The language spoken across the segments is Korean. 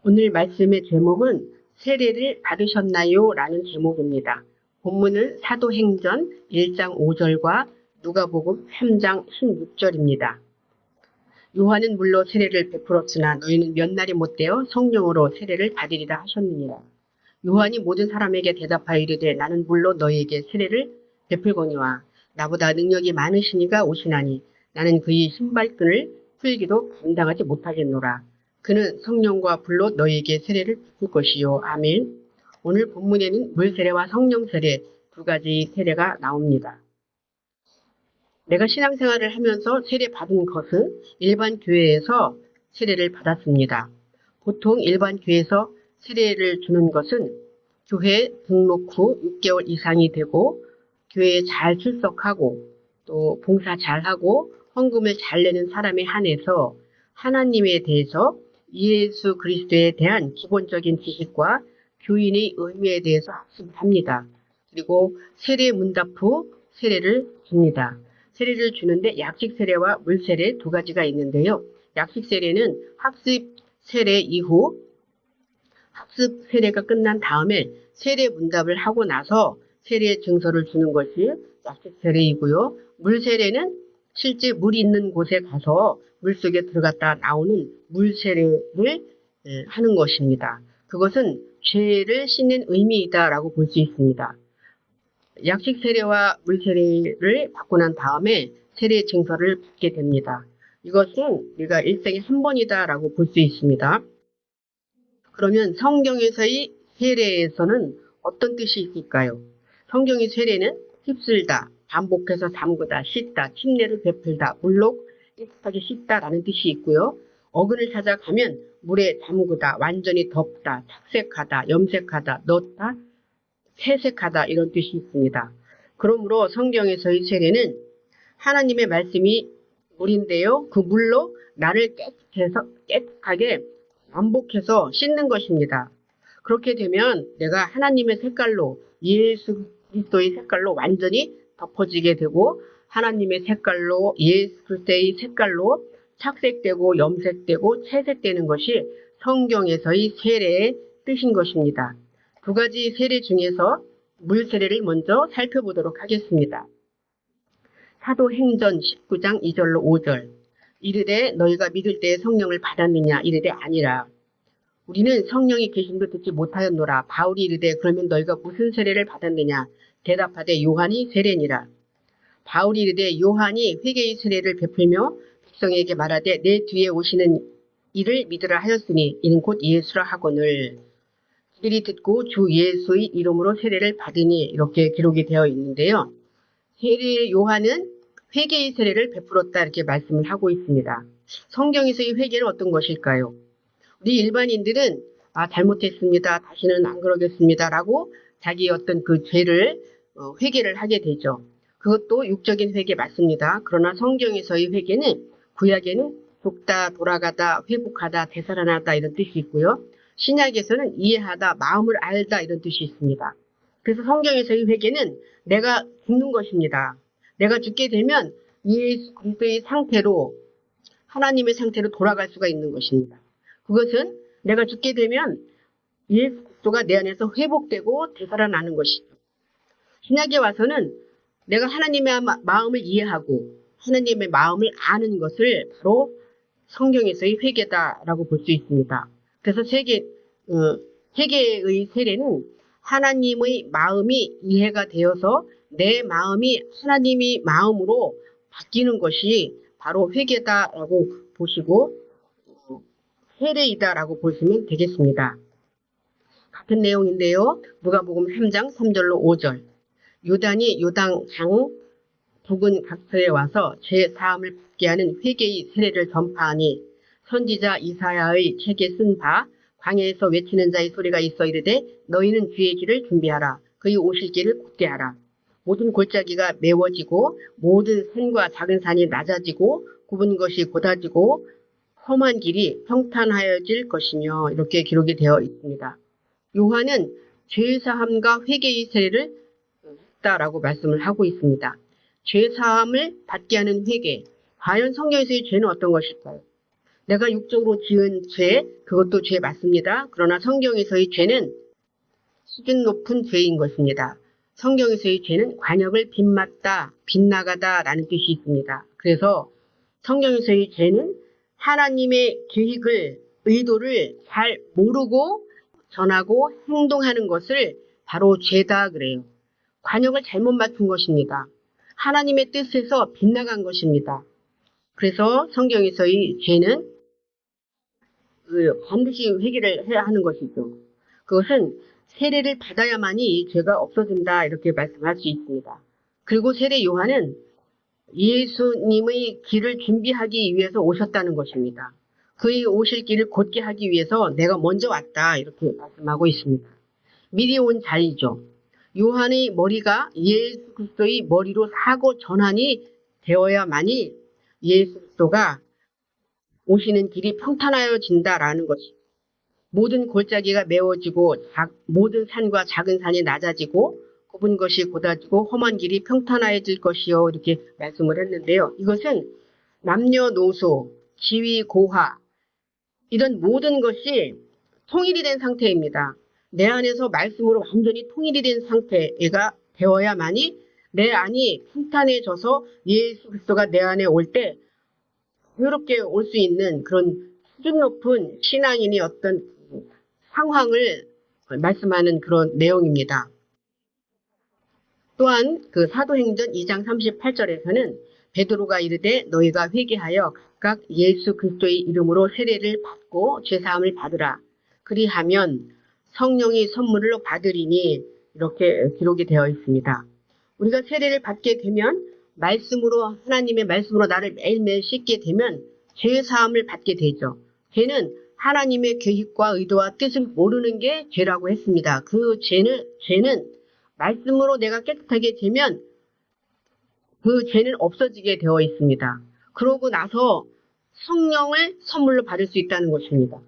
오늘 말씀의 제목은 세례를 받으셨나요? 라는 제목입니다. 본문은 사도행전 1장 5절과 누가복음 3장 16절입니다. 요한은 물로 세례를 베풀었으나 너희는 몇 날이 못되어 성령으로 세례를 받으리라 하셨느니라. 요한이 모든 사람에게 대답하여 이르되 나는 물로 너희에게 세례를 베풀거니와 나보다 능력이 많으시니가 오시나니 나는 그의 신발끈을 풀기도 감당하지 못하겠노라. 그는 성령과 불로 너희에게 세례를 베풀 것이요. 아멘. 오늘 본문에는 물세례와 성령세례 두 가지 세례가 나옵니다. 내가 신앙생활을 하면서 세례 받은 것은 일반 교회에서 세례를 받았습니다. 보통 일반 교회에서 세례를 주는 것은 교회 등록 후 6개월 이상이 되고 교회에 잘 출석하고 또 봉사 잘하고 헌금을 잘 내는 사람에 한해서 하나님에 대해서 예수 그리스도에 대한 기본적인 지식과 교인의 의미에 대해서 학습을 합니다. 그리고 세례 문답 후 세례를 줍니다. 세례를 주는데 약식 세례와 물세례 두 가지가 있는데요. 약식 세례는 학습 세례 이후 학습 세례가 끝난 다음에 세례 문답을 하고 나서 세례 증서를 주는 것이 약식 세례이고요. 물세례는 실제 물이 있는 곳에 가서 물속에 들어갔다 나오는 물세례를 하는 것입니다. 그것은 죄를 씻는 의미이다라고 볼 수 있습니다. 약식 세례와 물세례를 받고 난 다음에 세례 증서를 받게 됩니다. 이것은 우리가 일생에 한 번이다라고 볼 수 있습니다. 그러면 성경에서의 세례에서는 어떤 뜻이 있을까요? 성경의 세례는 휩쓸다, 반복해서 담그다, 씻다, 침례를 베풀다, 물로 깨끗하게 씻다라는 뜻이 있고요. 어근을 찾아가면 물에 담그다, 완전히 덮다, 착색하다, 염색하다, 넣다, 세색하다 이런 뜻이 있습니다. 그러므로 성경에서의 세례는 하나님의 말씀이 물인데요. 그 물로 나를 깨끗하게 반복해서 씻는 것입니다. 그렇게 되면 내가 하나님의 색깔로 예수 그리스도의 색깔로 완전히 덮어지게 되고 하나님의 색깔로 예수 그리스도의 색깔로 착색되고 염색되고 채색되는 것이 성경에서의 세례의 뜻인 것입니다. 두 가지 세례 중에서 물세례를 먼저 살펴보도록 하겠습니다. 사도행전 19장 2절로 5절 이르되 너희가 믿을 때에 성령을 받았느냐 이르되 아니라 우리는 성령이 계심도 듣지 못하였노라. 바울이 이르되 그러면 너희가 무슨 세례를 받았느냐 대답하되 요한이 세례니라. 바울이 이르되 요한이 회개의 세례를 베풀며 백성에게 말하되 내 뒤에 오시는 이를 믿으라 하였으니 이는 곧 예수라 하거늘 그들이 듣고 주 예수의 이름으로 세례를 받으니 이렇게 기록이 되어 있는데요. 세례 요한은 회개의 세례를 베풀었다 이렇게 말씀을 하고 있습니다. 성경에서의 회개는 어떤 것일까요? 우리 일반인들은 잘못했습니다. 다시는 안 그러겠습니다. 라고 자기 어떤 그 죄를 회개를 하게 되죠. 그것도 육적인 회개 맞습니다. 그러나 성경에서의 회개는 구약에는 죽다, 돌아가다, 회복하다, 되살아나다 이런 뜻이 있고요. 신약에서는 이해하다, 마음을 알다 이런 뜻이 있습니다. 그래서 성경에서의 회개는 내가 죽는 것입니다. 내가 죽게 되면 예수 그리스도의 상태로 하나님의 상태로 돌아갈 수가 있는 것입니다. 그것은 내가 죽게 되면 예수 그리스도가 내 안에서 회복되고 되살아나는 것이죠. 신약에 와서는 내가 하나님의 마음을 이해하고 하나님의 마음을 아는 것을 바로 성경에서의 회개다라고 볼 수 있습니다. 그래서 회개의 세례는 하나님의 마음이 이해가 되어서 내 마음이 하나님의 마음으로 바뀌는 것이 바로 회개다라고 보시고 세례이다라고 보시면 되겠습니다. 같은 내용인데요. 누가복음 3장 3절로 5절 요단이 요단강 북은 각처에 와서 죄 사함을 받게 하는 회개의 세례를 전파하니 선지자 이사야의 책에 쓴 바 광야에서 외치는 자의 소리가 있어 이르되 너희는 주의 길을 준비하라. 그의 오실 길을 곧게 하라. 모든 골짜기가 메워지고 모든 산과 작은 산이 낮아지고 굽은 것이 곧아지고 험한 길이 평탄하여질 것이며 이렇게 기록이 되어 있습니다. 요한은 죄사함과 회개의 세례를 했다라고 말씀을 하고 있습니다. 죄사함을 받게 하는 회개. 과연 성경에서의 죄는 어떤 것일까요? 내가 육적으로 지은 죄, 그것도 죄 맞습니다. 그러나 성경에서의 죄는 수준 높은 죄인 것입니다. 성경에서의 죄는 관역을 빗맞다, 빗나가다 라는 뜻이 있습니다. 그래서 성경에서의 죄는 하나님의 계획을, 의도를 잘 모르고 전하고 행동하는 것을 바로 죄다 그래요. 관역을 잘못 맞춘 것입니다. 하나님의 뜻에서 빗나간 것입니다. 그래서 성경에서의 죄는 반드시 회개를 해야 하는 것이죠. 그것은 세례를 받아야만이 이 죄가 없어진다 이렇게 말씀할 수 있습니다. 그리고 세례 요한은 예수님의 길을 준비하기 위해서 오셨다는 것입니다. 그의 오실 길을 곧게 하기 위해서 내가 먼저 왔다 이렇게 말씀하고 있습니다. 미리 온 자이죠. 요한의 머리가 예수 그리스도의 머리로 사고 전환이 되어야만이 예수 그리스도가 오시는 길이 평탄하여진다라는 것이. 모든 골짜기가 메워지고 모든 산과 작은 산이 낮아지고 굽은 것이 곧아지고 험한 길이 평탄하여질 것이요 이렇게 말씀을 했는데요. 이것은 남녀노소, 지위, 고하 이런 모든 것이 통일이 된 상태입니다. 내 안에서 말씀으로 완전히 통일이 된 상태가 되어야만이 내 안이 평탄해져서 예수 그리스도가 내 안에 올 때 자유롭게 올 수 있는 그런 수준 높은 신앙인이 어떤 상황을 말씀하는 그런 내용입니다. 또한 그 사도행전 2장 38절에서는 베드로가 이르되 너희가 회개하여 각각 예수 그리스도의 이름으로 세례를 받고 죄사함을 받으라. 그리하면 성령의 선물로 받으리니 이렇게 기록이 되어 있습니다. 우리가 세례를 받게 되면 말씀으로 하나님의 말씀으로 나를 매일매일 씻게 되면 죄사함을 받게 되죠. 죄는 하나님의 계획과 의도와 뜻을 모르는 게 죄라고 했습니다. 그 죄는 말씀으로 내가 깨끗하게 되면 그 죄는 없어지게 되어 있습니다. 그러고 나서 성령을 선물로 받을 수 있다는 것입니다.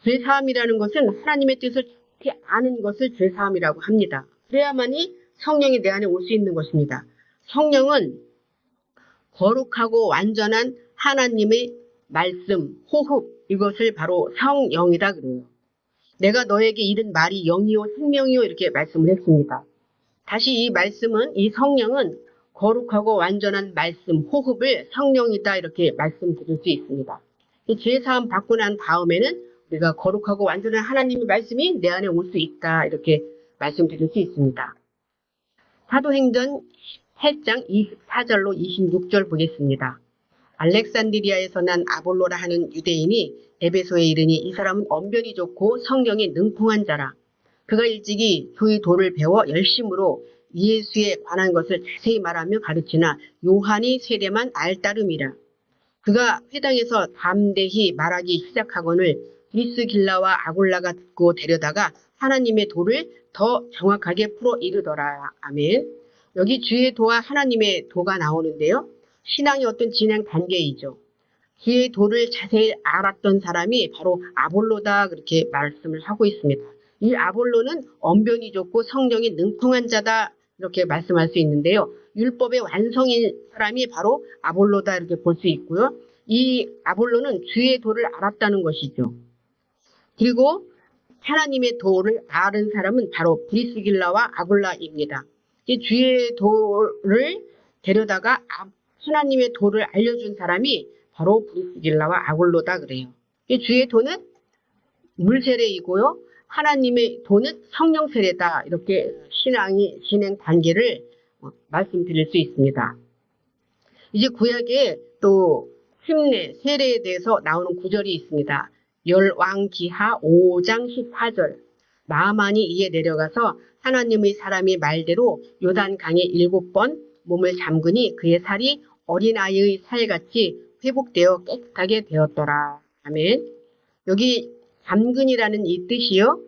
죄사함이라는 것은 하나님의 뜻을 정확히 아는 것을 죄사함이라고 합니다. 그래야만이 성령이 내 안에 올 수 있는 것입니다. 성령은 거룩하고 완전한 하나님의 말씀, 호흡 이것을 바로 성령이다 그래요. 내가 너에게 이른 말이 영이요 생명이요 이렇게 말씀을 했습니다. 다시 이 말씀은 이 성령은 거룩하고 완전한 말씀, 호흡을 성령이다 이렇게 말씀드릴 수 있습니다. 이 죄사함 받고 난 다음에는 우리가 거룩하고 완전한 하나님의 말씀이 내 안에 올 수 있다 이렇게 말씀드릴 수 있습니다. 사도행전 8장 24절로 26절 보겠습니다. 알렉산드리아에서 난 아볼로라 하는 유대인이 에베소에 이르니 이 사람은 언변이 좋고 성경에 능통한 자라. 그가 일찍이 주의 도를 배워 열심으로 예수에 관한 것을 자세히 말하며 가르치나 요한이 세례만 알따름이라. 그가 회당에서 담대히 말하기 시작하거늘 브리스길라와 아굴라가 듣고 데려다가 하나님의 도를 더 정확하게 풀어 이르더라. 아멘. 여기 주의 도와 하나님의 도가 나오는데요. 신앙의 어떤 진행 단계이죠. 주의 도를 자세히 알았던 사람이 바로 아볼로다 그렇게 말씀을 하고 있습니다. 이 아볼로는 언변이 좋고 성경이 능통한 자다 이렇게 말씀할 수 있는데요. 율법의 완성인 사람이 바로 아볼로다 이렇게 볼 수 있고요. 이 아볼로는 주의 도를 알았다는 것이죠. 그리고 하나님의 도를 아는 사람은 바로 브리스길라와 아굴라입니다. 주의 도를 데려다가 하나님의 도를 알려준 사람이 바로 브리스길라와 아굴로다 그래요. 주의 도는 물세례이고요. 하나님의 도는 성령 세례다. 이렇게 신앙이 진행 단계를 말씀드릴 수 있습니다. 이제 구약에 또 흉내, 세례에 대해서 나오는 구절이 있습니다. 열왕기하 5장 14절. 나아만이 이에 내려가서 하나님의 사람이 말대로 요단강에 7번 몸을 잠그니 그의 살이 어린아이의 살같이 회복되어 깨끗하게 되었더라. 아멘. 여기 잠근이라는 이 뜻이요.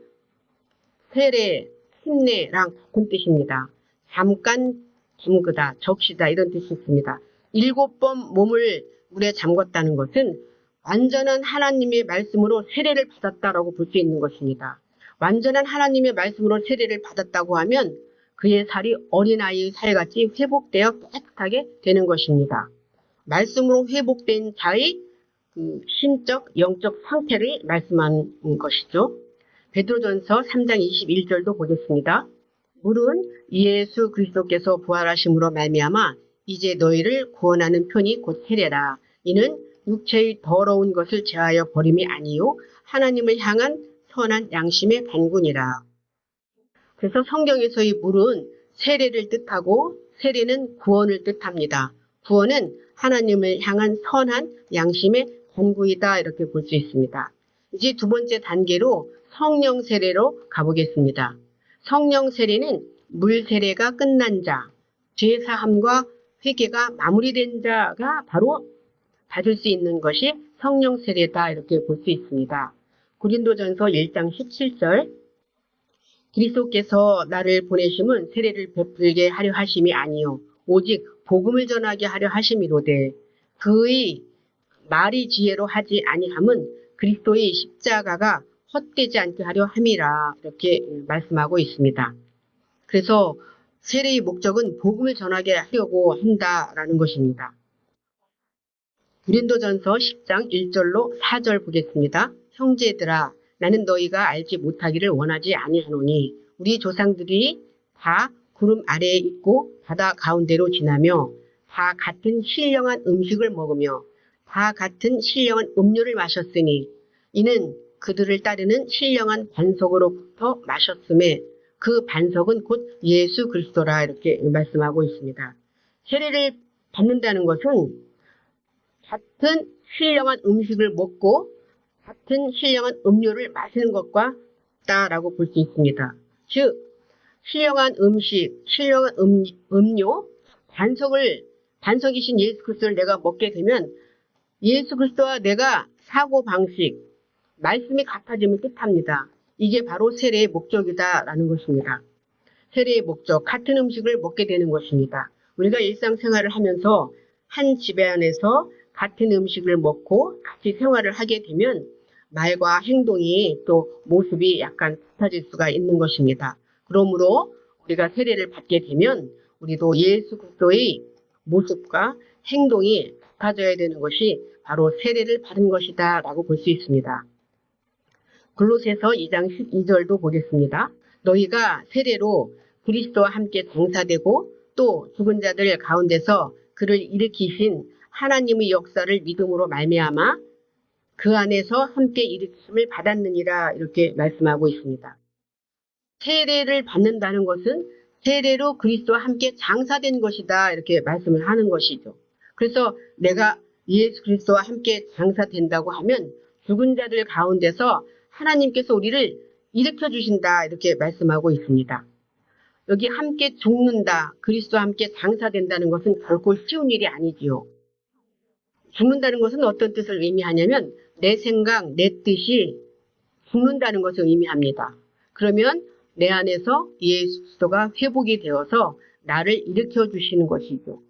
세례, 힘내랑 같은 뜻입니다. 잠깐 잠그다, 적시다 이런 뜻이 있습니다. 7번 몸을 물에 잠궜다는 것은 완전한 하나님의 말씀으로 세례를 받았다라고 볼 수 있는 것입니다. 완전한 하나님의 말씀으로 세례를 받았다고 하면 그의 살이 어린아이의 살같이 회복되어 깨끗하게 되는 것입니다. 말씀으로 회복된 자의 그 심적, 영적 상태를 말씀하는 것이죠. 베드로전서 3장 21절도 보겠습니다. 물은 예수 그리스도께서 부활하심으로 말미암아 이제 너희를 구원하는 편이 곧 세례라. 이는 육체의 더러운 것을 제하여 버림이 아니요 하나님을 향한 선한 양심의 반군이라. 그래서 성경에서의 물은 세례를 뜻하고 세례는 구원을 뜻합니다. 구원은 하나님을 향한 선한 양심의 반구이다 이렇게 볼 수 있습니다. 이제 두 번째 단계로 성령 세례로 가보겠습니다. 성령 세례는 물 세례가 끝난 자, 죄 사함과 회개가 마무리된 자가 바로 받을 수 있는 것이 성령 세례다 이렇게 볼 수 있습니다. 고린도전서 1장 17절 그리스도께서 나를 보내심은 세례를 베풀게 하려 하심이 아니요 오직 복음을 전하게 하려 하심이로되 그의 말이 지혜로 하지 아니함은 그리스도의 십자가가 헛되지 않게 하려 함이라 이렇게 말씀하고 있습니다. 그래서 세례의 목적은 복음을 전하게 하려고 한다라는 것입니다. 고린도전서 10장 1절로 4절 보겠습니다. 형제들아 나는 너희가 알지 못하기를 원하지 아니하노니 우리 조상들이 다 구름 아래에 있고 바다 가운데로 지나며 다 같은 신령한 음식을 먹으며 다 같은 신령한 음료를 마셨으니 이는 그들을 따르는 신령한 반석으로부터 마셨음에 그 반석은 곧 예수 그리스도라 이렇게 말씀하고 있습니다. 세례를 받는다는 것은 같은 신령한 음식을 먹고 같은 신령한 음료를 마시는 것과 같다라고 볼 수 있습니다. 즉 신령한 음식, 신령한 음료, 반석이신 예수 그리스도를 내가 먹게 되면 예수 그리스도와 내가 사고방식, 말씀이 같아짐을 뜻합니다. 이게 바로 세례의 목적이다라는 것입니다. 세례의 목적, 같은 음식을 먹게 되는 것입니다. 우리가 일상생활을 하면서 한 집안에서 같은 음식을 먹고 같이 생활을 하게 되면 말과 행동이 또 모습이 약간 같아질 수가 있는 것입니다. 그러므로 우리가 세례를 받게 되면 우리도 예수 그리스도의 모습과 행동이 같아져야 되는 것이 바로 세례를 받은 것이다 라고 볼 수 있습니다. 골로새서 2장 12절도 보겠습니다. 너희가 세례로 그리스도와 함께 장사되고 또 죽은 자들 가운데서 그를 일으키신 하나님의 역사를 믿음으로 말미암아 그 안에서 함께 일으킴을 받았느니라 이렇게 말씀하고 있습니다. 세례를 받는다는 것은 세례로 그리스도와 함께 장사된 것이다 이렇게 말씀을 하는 것이죠. 그래서 내가 예수 그리스도와 함께 장사된다고 하면 죽은 자들 가운데서 하나님께서 우리를 일으켜 주신다 이렇게 말씀하고 있습니다. 여기 함께 죽는다, 그리스도와 함께 장사된다는 것은 결코 쉬운 일이 아니지요. 죽는다는 것은 어떤 뜻을 의미하냐면 내 생각, 내 뜻이 죽는다는 것을 의미합니다. 그러면 내 안에서 예수 그리스도가 회복이 되어서 나를 일으켜 주시는 것이죠.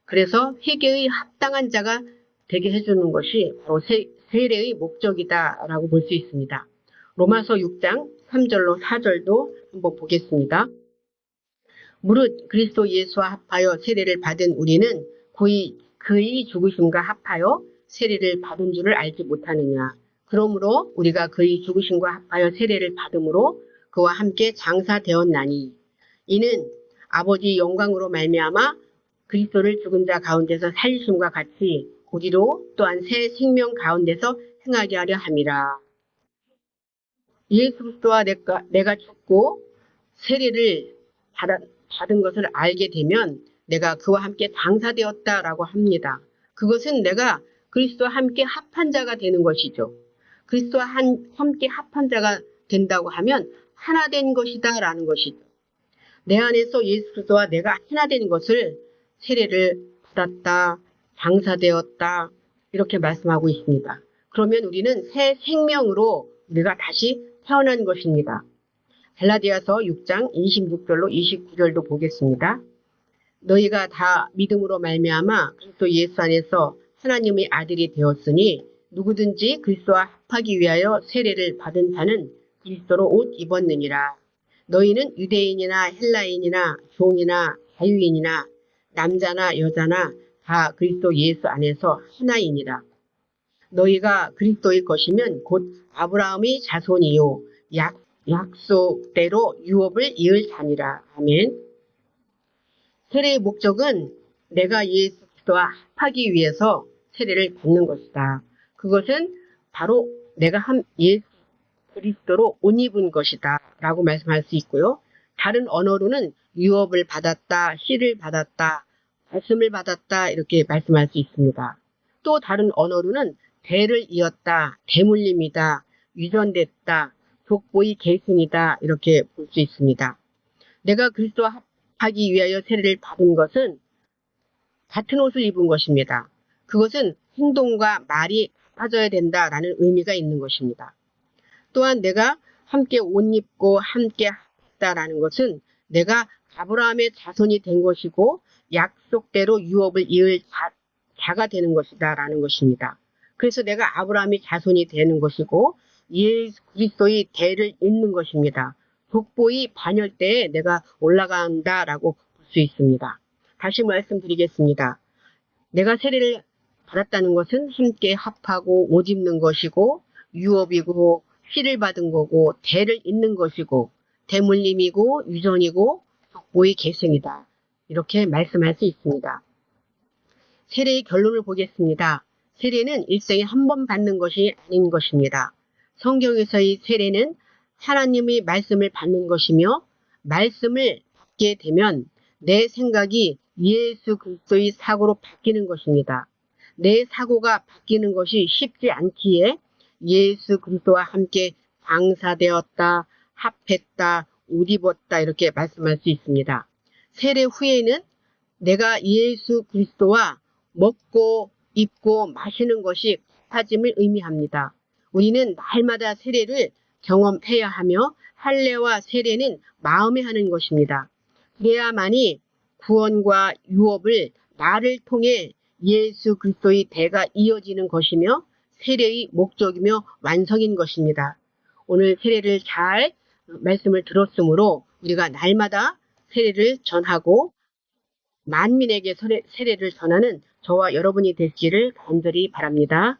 그래서 회개의 합당한 자가 되게 해주는 것이 바로 세례의 목적이다라고 볼 수 있습니다. 로마서 6장 3절로 4절도 한번 보겠습니다. 무릇 그리스도 예수와 합하여 세례를 받은 우리는 그의 죽으심과 합하여 세례를 받은 줄을 알지 못하느냐. 그러므로 우리가 그의 죽으심과 합하여 세례를 받음으로 그와 함께 장사되었나니 이는 아버지 영광으로 말미암아 그리스도를 죽은 자 가운데서 살리심과 같이 우리로 또한 새 생명 가운데서 행하게 하려 함이라. 예수 그리스도와 내가 죽고 세례를 받은 것을 알게 되면 내가 그와 함께 장사되었다라고 합니다. 그것은 내가 그리스도와 함께 합한 자가 되는 것이죠. 그리스도와 함께 합한 자가 된다고 하면 하나 된 것이다 라는 것이죠. 내 안에서 예수 그리스도와 내가 하나 된 것을 세례를 받았다, 장사되었다 이렇게 말씀하고 있습니다. 그러면 우리는 새 생명으로 우리가 다시 태어난 것입니다. 갈라디아서 6장 26절로 29절도 보겠습니다. 너희가 다 믿음으로 말미암아 그리스도 예수 안에서 하나님의 아들이 되었으니 누구든지 그리스도와 합하기 위하여 세례를 받은 자는 그리스도로 옷 입었느니라. 너희는 유대인이나 헬라인이나 종이나 자유인이나 남자나 여자나 다 그리스도 예수 안에서 하나이니라. 너희가 그리스도의 것이면 곧 아브라함의 자손이요 약속대로 유업을 이을 자니라. 아멘. 세례의 목적은 내가 예수 그리스도와 합하기 위해서 세례를 받는 것이다. 그것은 바로 내가 예수 그리스도로 옷 입은 것이다 라고 말씀할 수 있고요. 다른 언어로는 유업을 받았다, 씨를 받았다, 말씀을 받았다 이렇게 말씀할 수 있습니다. 또 다른 언어로는 대를 이었다, 대물림이다, 유전됐다, 족보의 계승이다 이렇게 볼 수 있습니다. 내가 그리스도와 합하기 위하여 세례를 받은 것은 같은 옷을 입은 것입니다. 그것은 행동과 말이 빠져야 된다라는 의미가 있는 것입니다. 또한 내가 함께 옷 입고 함께 합했다라는 것은 내가 아브라함의 자손이 된 것이고 약속대로 유업을 이을 자가 되는 것이다 라는 것입니다. 그래서 내가 아브라함의 자손이 되는 것이고 예수 그리스도의 대를 잇는 것입니다. 족보의 반열대에 내가 올라간다라고 볼 수 있습니다. 다시 말씀드리겠습니다. 내가 세례를 받았다는 것은 함께 합하고 옷 입는 것이고 유업이고 씨를 받은 거고 대를 잇는 것이고 대물림이고 유전이고 족보의 계승이다. 이렇게 말씀할 수 있습니다. 세례의 결론을 보겠습니다. 세례는 일생에 한 번 받는 것이 아닌 것입니다. 성경에서의 세례는 하나님의 말씀을 받는 것이며 말씀을 받게 되면 내 생각이 예수 그리스도의 사고로 바뀌는 것입니다. 내 사고가 바뀌는 것이 쉽지 않기에 예수 그리스도와 함께 장사되었다, 합했다, 옷 입었다 이렇게 말씀할 수 있습니다. 세례 후에는 내가 예수 그리스도와 먹고 입고 마시는 것이 합해짐을 의미합니다. 우리는 날마다 세례를 경험해야 하며 할례와 세례는 마음에 하는 것입니다. 그래야만이 구원과 유업을 나를 통해 예수 그리스도의 대가 이어지는 것이며 세례의 목적이며 완성인 것입니다. 오늘 세례를 잘 말씀을 들었으므로 우리가 날마다 세례를 전하고 만민에게 세례를 전하는 저와 여러분이 되시기를 간절히 바랍니다.